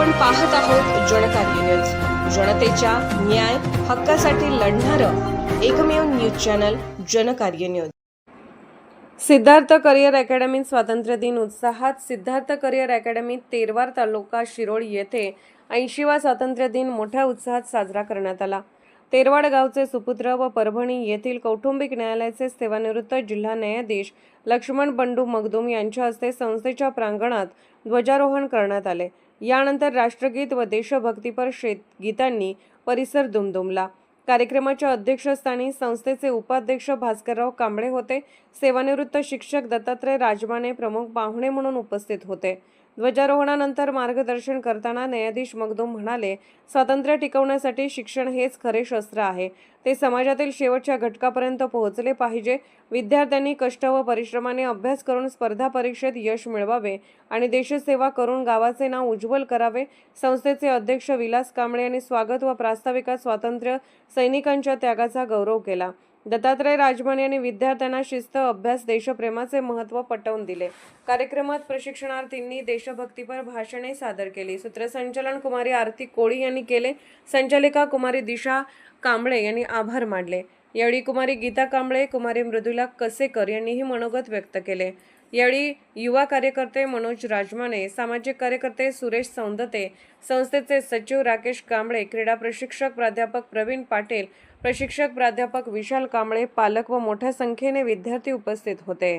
आपण पाहत आहोत जनकार्य न्यूज, जनतेच्या न्याय हक्कासाठी लढणारं एकमेव news channel Jankarya news. Siddharth career academy स्वातंत्र्य दिन उत्साहात। सिद्धार्थ करिअर अकॅडमी तेरवार तालुका शिरोळ येथे 80वा स्वातंत्र्य दिन मोठ्या उत्साहात साजरा करण्यात आला। तेरवाड गावचे सुपुत्र व परभणी येथील कौटुंबिक न्यायालयाचे सेवानिवृत्त जिल्हा न्यायाधीश लक्ष्मण बंडू मगदूम यांच्या हस्ते संस्थेच्या प्रांगणात ध्वजारोहण करण्यात आले। यानंतर राष्ट्रगीत व देशभक्तीपर गीतांनी परिसर दुमदुमला। कार्यक्रमाच्या अध्यक्षस्थानी संस्थेचे उपाध्यक्ष भास्करराव कांबळे होते। सेवानिवृत्त शिक्षक दत्तात्रय राजमाने प्रमुख पाहुणे म्हणून उपस्थित होते। ध्वजारोहणानंतर मार्गदर्शन करताना न्यायाधीश मगदूम म्हणाले, स्वातंत्र्य टिकवण्यासाठी शिक्षण हेच खरे शस्त्र आहे। ते समाजातील शेवटच्या घटकापर्यंत पोहोचले पाहिजे। विद्यार्थ्यांनी कष्ट व परिश्रमाने अभ्यास करून स्पर्धा परीक्षेत यश मिळवावे आणि देशसेवा करून गावाचे नाव उज्ज्वल करावे। संस्थेचे अध्यक्ष विलास कांबळे यांनी स्वागत व प्रास्ताविकात स्वातंत्र्य सैनिकांच्या त्यागाचा गौरव केला। दत्तात्रय राजमाने यांनी विद्यार्थ्यांना शिस्त, अभ्यास, देशप्रेमाचे महत्त्व पटवून दिले। कार्यक्रमात प्रशिक्षणार्थींनी देशभक्तीपर भाषणे सादर केली। सूत्रसंचालन कुमारी आरती कोळी यांनी केले। संचालिका कुमारी दिशा कांबळे यांनी आभार मानले। यावेळी कुमारी गीता कांबळे, कुमारी मृदुला कसेकर यांनीही मनोगत व्यक्त केले। यावेळी युवा कार्यकर्ते मनोज राजमाने, सामाजिक कार्यकर्ते सुरेश सौंदते, संस्थेचे सचिव राकेश कांबळे, क्रीडा प्रशिक्षक प्राध्यापक प्रवीण पाटील, प्रशिक्षक प्राध्यापक विशाल कांबळे, पालक व मोठ्या संख्येने विद्यार्थी उपस्थित होते।